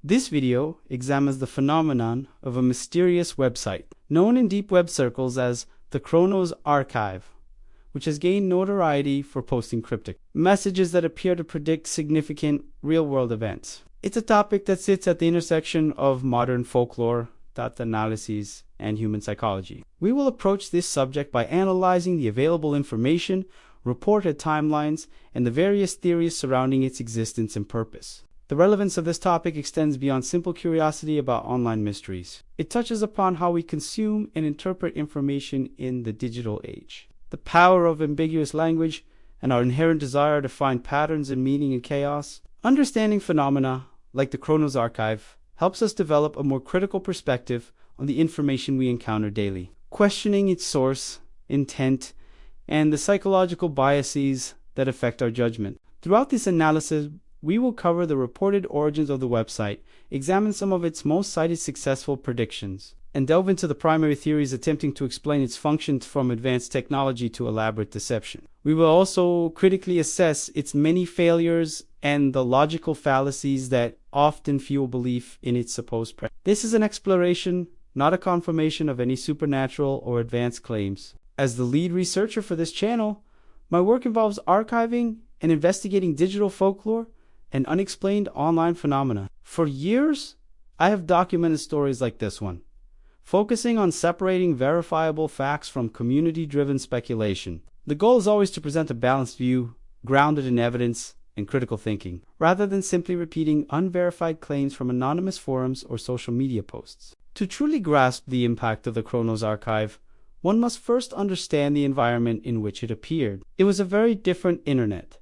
This video examines the phenomenon of a mysterious website, known in deep web circles as the Chronos Archive, which has gained notoriety for posting cryptic messages that appear to predict significant real-world events. It's a topic that sits at the intersection of modern folklore, data analysis, and human psychology. We will approach this subject by analyzing the available information, reported timelines, and the various theories surrounding its existence and purpose. The relevance of this topic extends beyond simple curiosity about online mysteries. It touches upon how we consume and interpret information in the digital age, the power of ambiguous language, and our inherent desire to find patterns and meaning in chaos. Understanding phenomena like the Chronos Archive helps us develop a more critical perspective on the information we encounter daily, questioning its source, intent, and the psychological biases that affect our judgment. Throughout this analysis, we will cover the reported origins of the website, examine some of its most cited successful predictions, and delve into the primary theories attempting to explain its functions from advanced technology to elaborate deception. We will also critically assess its many failures and the logical fallacies that often fuel belief in its supposed presence. This is an exploration, not a confirmation of any supernatural or advanced claims. As the lead researcher for this channel, my work involves archiving and investigating digital folklore and unexplained online phenomena. For years, I have documented stories like this one, focusing on separating verifiable facts from community-driven speculation. The goal is always to present a balanced view, grounded in evidence and critical thinking, rather than simply repeating unverified claims from anonymous forums or social media posts. To truly grasp the impact of the Chronos Archive, one must first understand the environment in which it appeared. It was a very different internet,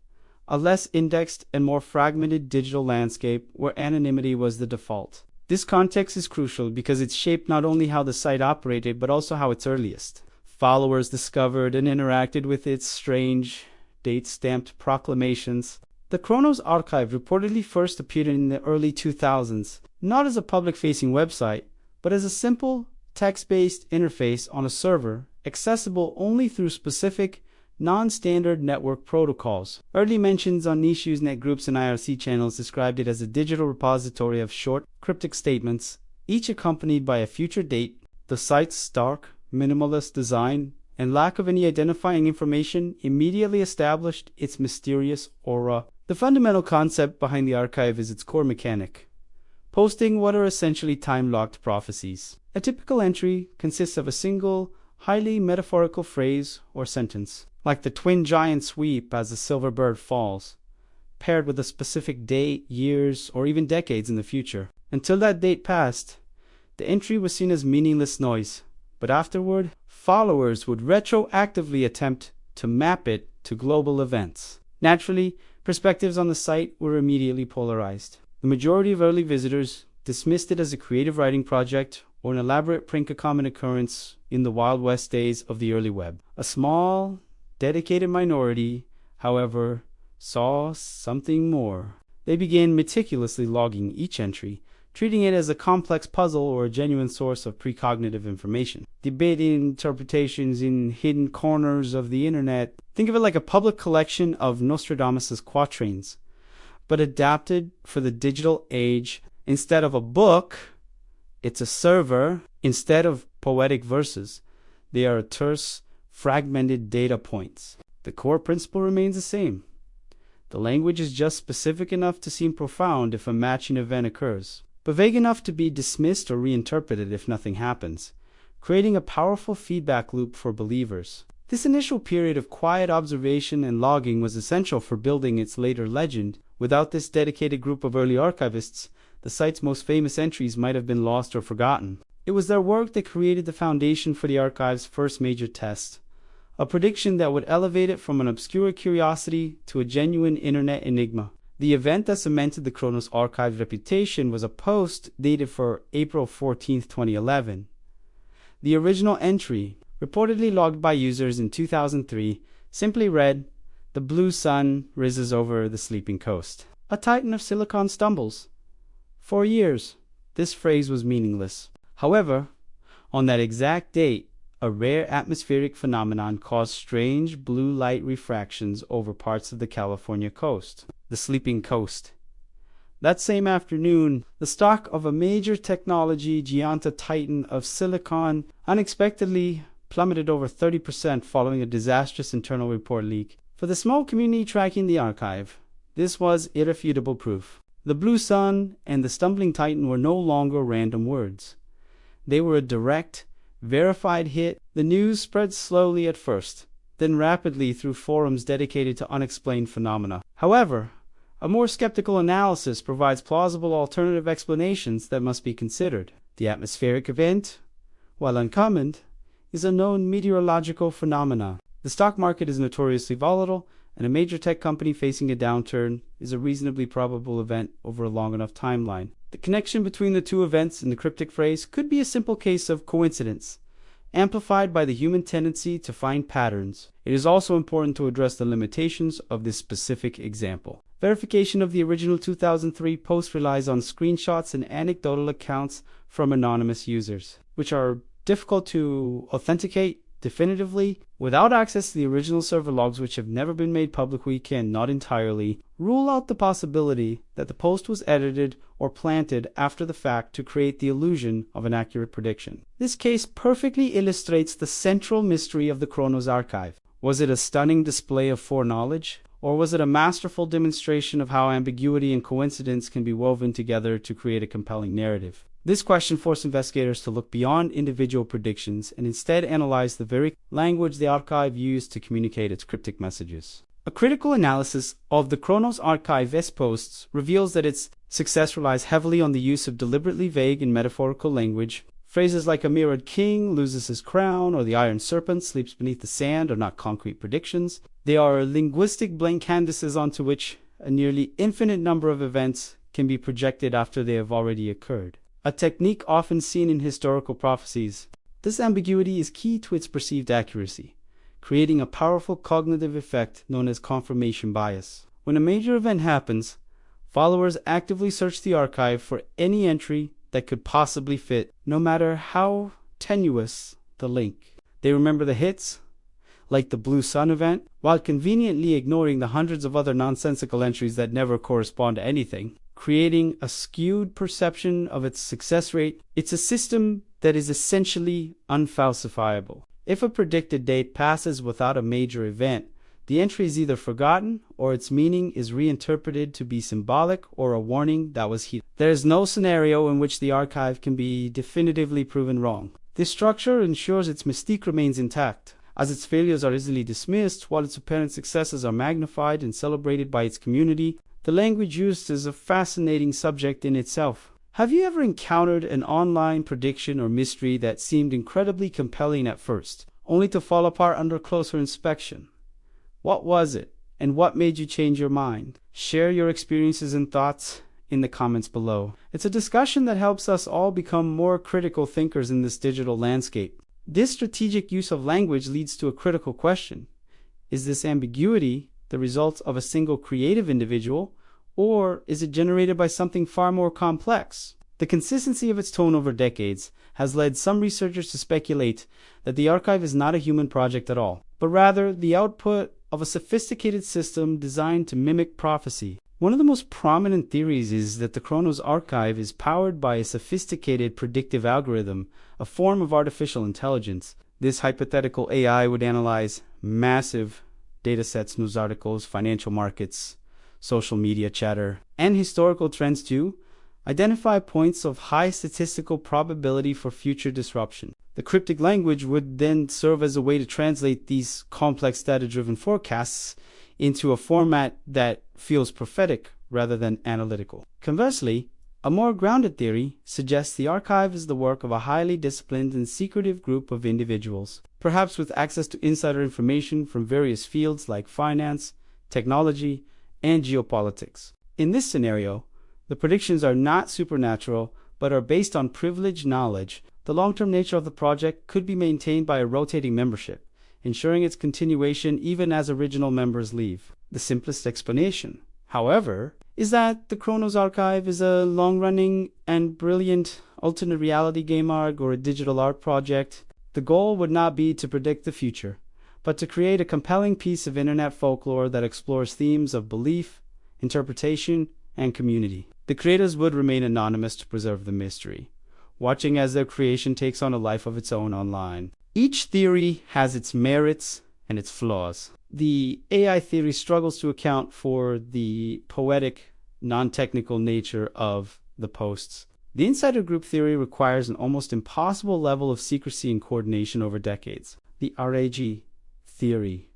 a less indexed and more fragmented digital landscape where anonymity was the default. This context is crucial because it shaped not only how the site operated, but also how its earliest followers discovered and interacted with its strange, date-stamped proclamations. The Chronos Archive reportedly first appeared in the early 2000s, not as a public-facing website, but as a simple, text-based interface on a server, accessible only through specific, non-standard network protocols. Early mentions on niche Usenet groups and IRC channels described it as a digital repository of short, cryptic statements, each accompanied by a future date. The site's stark, minimalist design and lack of any identifying information immediately established its mysterious aura. The fundamental concept behind the archive is its core mechanic, posting what are essentially time-locked prophecies. A typical entry consists of a single, highly metaphorical phrase or sentence, like the twin giant sweep as the silver bird falls, paired with a specific date, years, or even decades in the future. Until that date passed, the entry was seen as meaningless noise, but afterward, followers would retroactively attempt to map it to global events. Naturally, perspectives on the site were immediately polarized. The majority of early visitors dismissed it as a creative writing project or an elaborate prank-a-common occurrence in the Wild West days of the early web. A small, dedicated minority, however, saw something more. They began meticulously logging each entry, treating it as a complex puzzle or a genuine source of precognitive information. Debating interpretations in hidden corners of the internet. Think of it like a public collection of Nostradamus' quatrains, but adapted for the digital age. Instead of a book, it's a server. Instead of poetic verses, they are terse, fragmented data points. The core principle remains the same. The language is just specific enough to seem profound if a matching event occurs, but vague enough to be dismissed or reinterpreted if nothing happens, creating a powerful feedback loop for believers. This initial period of quiet observation and logging was essential for building its later legend. Without this dedicated group of early archivists, the site's most famous entries might have been lost or forgotten. It was their work that created the foundation for the archive's first major test, a prediction that would elevate it from an obscure curiosity to a genuine internet enigma. The event that cemented the Chronos Archive's reputation was a post dated for April 14, 2011. The original entry, reportedly logged by users in 2003, simply read, "The blue sun rises over the sleeping coast. A titan of silicon stumbles." For years, this phrase was meaningless. However, on that exact date, a rare atmospheric phenomenon caused strange blue light refractions over parts of the California coast. The sleeping coast. That same afternoon, the stock of a major technology giant titan of Silicon unexpectedly plummeted over 30% following a disastrous internal report leak. For the small community tracking the archive, this was irrefutable proof. The Blue Sun and the Stumbling Titan were no longer random words. They were a direct, verified hit. The news spread slowly at first, then rapidly through forums dedicated to unexplained phenomena. However, a more skeptical analysis provides plausible alternative explanations that must be considered. The atmospheric event, while uncommon, is a known meteorological phenomenon. The stock market is notoriously volatile, and a major tech company facing a downturn is a reasonably probable event over a long enough timeline. The connection between the two events in the cryptic phrase could be a simple case of coincidence, amplified by the human tendency to find patterns. It is also important to address the limitations of this specific example. Verification of the original 2003 post relies on screenshots and anecdotal accounts from anonymous users, which are difficult to authenticate definitively. Without access to the original server logs, which have never been made public, we can not entirely rule out the possibility that the post was edited or planted after the fact to create the illusion of an accurate prediction. This case perfectly illustrates the central mystery of the Chronos archive. Was it a stunning display of foreknowledge, or was it a masterful demonstration of how ambiguity and coincidence can be woven together to create a compelling narrative? This question forced investigators to look beyond individual predictions and instead analyze the very language the archive used to communicate its cryptic messages. A critical analysis of the Chronos archive's posts reveals that its success relies heavily on the use of deliberately vague and metaphorical language. Phrases like "a mirrored king loses his crown" or "the iron serpent sleeps beneath the sand" are not concrete predictions. They are linguistic blank canvases onto which a nearly infinite number of events can be projected after they have already occurred. A technique often seen in historical prophecies. This ambiguity is key to its perceived accuracy, creating a powerful cognitive effect known as confirmation bias. When a major event happens, followers actively search the archive for any entry that could possibly fit, no matter how tenuous the link. They remember the hits, like the Blue Sun event, while conveniently ignoring the hundreds of other nonsensical entries that never correspond to anything, creating a skewed perception of its success rate. It's a system that is essentially unfalsifiable. If a predicted date passes without a major event, the entry is either forgotten or its meaning is reinterpreted to be symbolic or a warning that was hidden. There is no scenario in which the archive can be definitively proven wrong. This structure ensures its mystique remains intact, as its failures are easily dismissed while its apparent successes are magnified and celebrated by its community. The language used is a fascinating subject in itself. Have you ever encountered an online prediction or mystery that seemed incredibly compelling at first, only to fall apart under closer inspection? What was it, and what made you change your mind? Share your experiences and thoughts in the comments below. It's a discussion that helps us all become more critical thinkers in this digital landscape. This strategic use of language leads to a critical question. Is this ambiguity the result of a single creative individual, or is it generated by something far more complex? The consistency of its tone over decades has led some researchers to speculate that the archive is not a human project at all, but rather the output of a sophisticated system designed to mimic prophecy. One of the most prominent theories is that the Chronos archive is powered by a sophisticated predictive algorithm, a form of artificial intelligence. This hypothetical AI would analyze massive datasets, news articles, financial markets, social media chatter, and historical trends to identify points of high statistical probability for future disruption. The cryptic language would then serve as a way to translate these complex data-driven forecasts into a format that feels prophetic rather than analytical. Conversely, a more grounded theory suggests the archive is the work of a highly disciplined and secretive group of individuals, perhaps with access to insider information from various fields like finance, technology, and geopolitics. In this scenario, the predictions are not supernatural, but are based on privileged knowledge. The long-term nature of the project could be maintained by a rotating membership, ensuring its continuation even as original members leave. The simplest explanation, however, is that the Chronos archive is a long-running and brilliant alternate reality game arc or a digital art project. The goal would not be to predict the future, but to create a compelling piece of internet folklore that explores themes of belief, interpretation, and community. the creators would remain anonymous to preserve the mystery, watching as their creation takes on a life of its own online. Each theory has its merits and its flaws. The AI theory struggles to account for the poetic, non-technical nature of the posts. The insider group theory requires an almost impossible level of secrecy and coordination over decades. The RAG theory,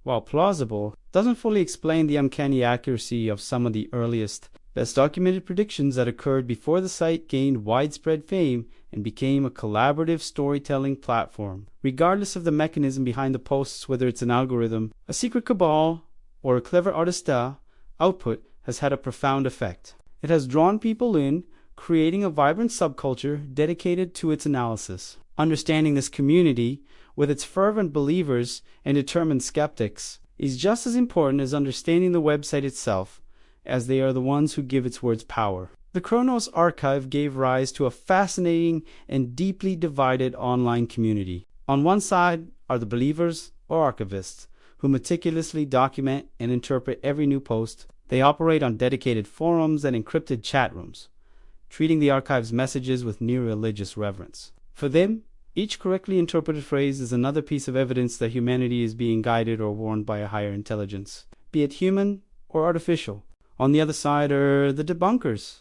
while plausible, doesn't fully explain the uncanny accuracy of some of the earliest, best documented predictions that occurred before the site gained widespread fame and became a collaborative storytelling platform. Regardless of the mechanism behind the posts, whether it's an algorithm, a secret cabal, or a clever artista, output has had a profound effect. It has drawn people in, creating a vibrant subculture dedicated to its analysis. Understanding this community, with its fervent believers and determined skeptics, is just as important as understanding the website itself, as they are the ones who give its words power. The Chronos Archive gave rise to a fascinating and deeply divided online community. On one side are the believers or archivists, who meticulously document and interpret every new post. They operate on dedicated forums and encrypted chat rooms, treating the archive's messages with near religious reverence. For them, each correctly interpreted phrase is another piece of evidence that humanity is being guided or warned by a higher intelligence, be it human or artificial. On the other side are the debunkers,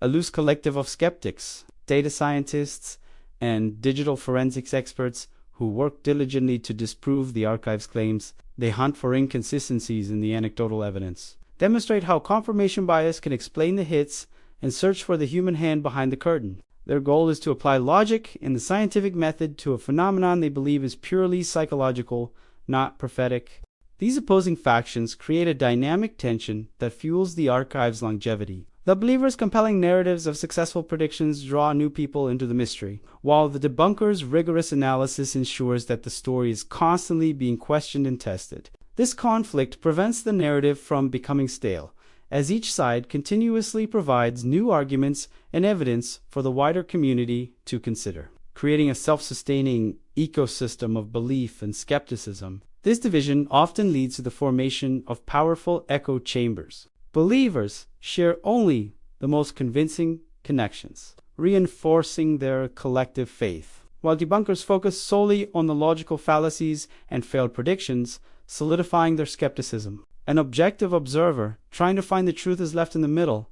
a loose collective of skeptics, data scientists, and digital forensics experts who work diligently to disprove the archive's claims. They hunt for inconsistencies in the anecdotal evidence, demonstrate how confirmation bias can explain the hits, and search for the human hand behind the curtain. Their goal is to apply logic and the scientific method to a phenomenon they believe is purely psychological, not prophetic. These opposing factions create a dynamic tension that fuels the archive's longevity. The believers' compelling narratives of successful predictions draw new people into the mystery, while the debunkers' rigorous analysis ensures that the story is constantly being questioned and tested. This conflict prevents the narrative from becoming stale, as each side continuously provides new arguments and evidence for the wider community to consider, creating a self-sustaining ecosystem of belief and skepticism. This division often leads to the formation of powerful echo chambers. Believers share only the most convincing connections, reinforcing their collective faith, while debunkers focus solely on the logical fallacies and failed predictions, solidifying their skepticism. An objective observer trying to find the truth is left in the middle,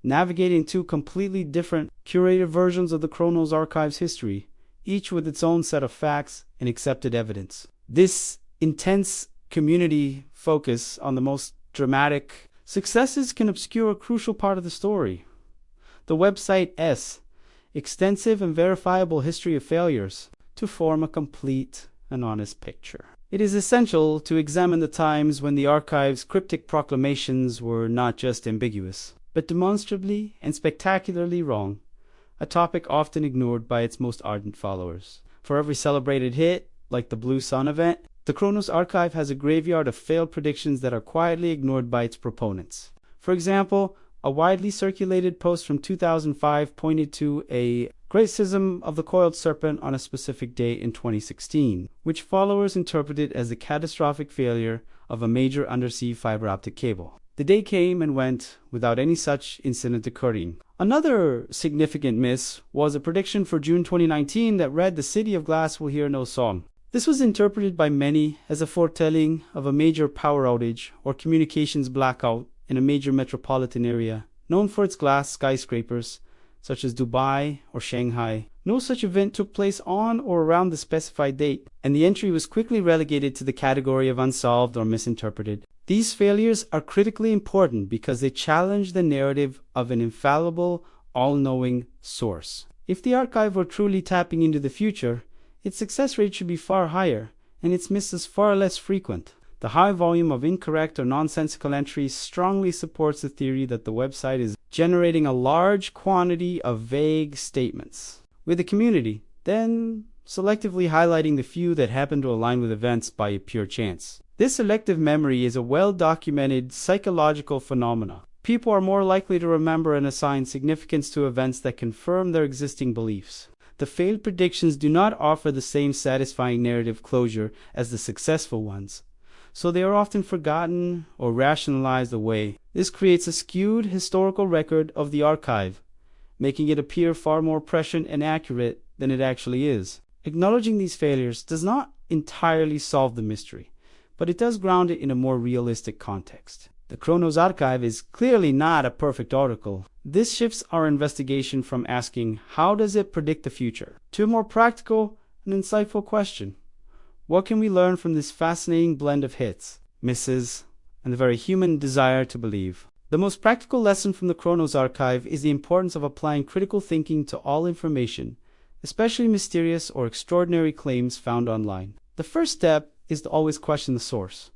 navigating two completely different, curated versions of the Chronos Archive's history, each with its own set of facts and accepted evidence. This intense community focus on the most dramatic successes can obscure a crucial part of the story. The website's extensive and verifiable history of failures to form a complete and honest picture. It is essential to examine the times when the archive's cryptic proclamations were not just ambiguous, but demonstrably and spectacularly wrong, a topic often ignored by its most ardent followers. For every celebrated hit, like the Blue Sun event, the Chronos Archive has a graveyard of failed predictions that are quietly ignored by its proponents. For example, a widely circulated post from 2005 pointed to a great schism of the coiled serpent on a specific date in 2016, which followers interpreted as the catastrophic failure of a major undersea fiber optic cable. The day came and went without any such incident occurring. Another significant miss was a prediction for June 2019 that read, "The city of glass will hear no song." This was interpreted by many as a foretelling of a major power outage or communications blackout in a major metropolitan area known for its glass skyscrapers, such as Dubai or Shanghai. No such event took place on or around the specified date, and the entry was quickly relegated to the category of unsolved or misinterpreted. These failures are critically important because they challenge the narrative of an infallible, all-knowing source. If the archive were truly tapping into the future, its success rate should be far higher, and its misses far less frequent. The high volume of incorrect or nonsensical entries strongly supports the theory that the website is generating a large quantity of vague statements, with the community then selectively highlighting the few that happen to align with events by pure chance. This selective memory is a well-documented psychological phenomenon. People are more likely to remember and assign significance to events that confirm their existing beliefs. The failed predictions do not offer the same satisfying narrative closure as the successful ones, so they are often forgotten or rationalized away. This creates a skewed historical record of the archive, making it appear far more prescient and accurate than it actually is. Acknowledging these failures does not entirely solve the mystery, but it does ground it in a more realistic context. The Chronos Archive is clearly not a perfect article. This shifts our investigation from asking, how does it predict the future, to a more practical and insightful question. What can we learn from this fascinating blend of hits, misses, and the very human desire to believe? The most practical lesson from the Chronos Archive is the importance of applying critical thinking to all information, especially mysterious or extraordinary claims found online. The first step is to always question the source.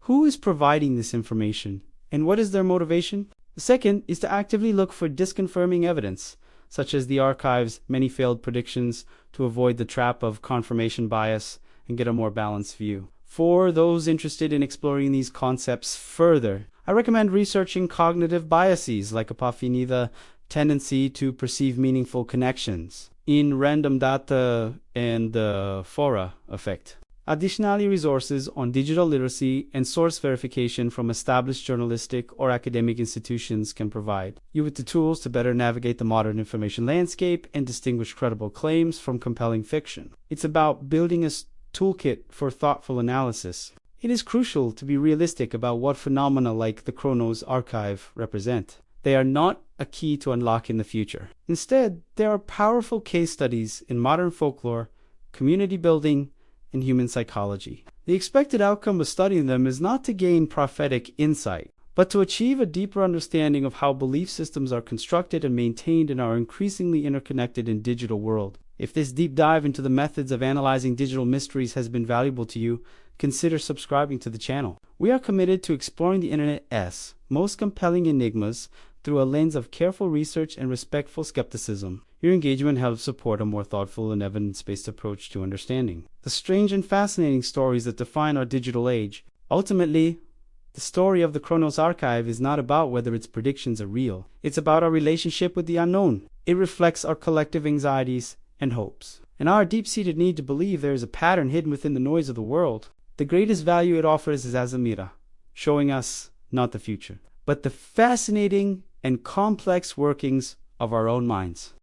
Who is providing this information, and what is their motivation? The second is to actively look for disconfirming evidence, such as the archive's many failed predictions, to avoid the trap of confirmation bias and get a more balanced view. For those interested in exploring these concepts further, I recommend researching cognitive biases like apophenia, the tendency to perceive meaningful connections, in random data, and the fora effect. Additionally, resources on digital literacy and source verification from established journalistic or academic institutions can provide you with the tools to better navigate the modern information landscape and distinguish credible claims from compelling fiction. It's about building a toolkit for thoughtful analysis. It is crucial to be realistic about what phenomena like the Chronos Archive represent. They are not a key to unlock in the future. Instead, they are powerful case studies in modern folklore, community building, and human psychology. The expected outcome of studying them is not to gain prophetic insight, but to achieve a deeper understanding of how belief systems are constructed and maintained in our increasingly interconnected and digital world. If this deep dive into the methods of analyzing digital mysteries has been valuable to you, consider subscribing to the channel. We are committed to exploring the internet's most compelling enigmas through a lens of careful research and respectful skepticism. Your engagement helps support a more thoughtful and evidence-based approach to understanding the strange and fascinating stories that define our digital age. Ultimately, the story of the Chronos Archive is not about whether its predictions are real. It's about our relationship with the unknown. It reflects our collective anxieties and hopes, and our deep-seated need to believe there is a pattern hidden within the noise of the world. The greatest value it offers is as a mirror, showing us not the future, but the fascinating and complex workings of our own minds.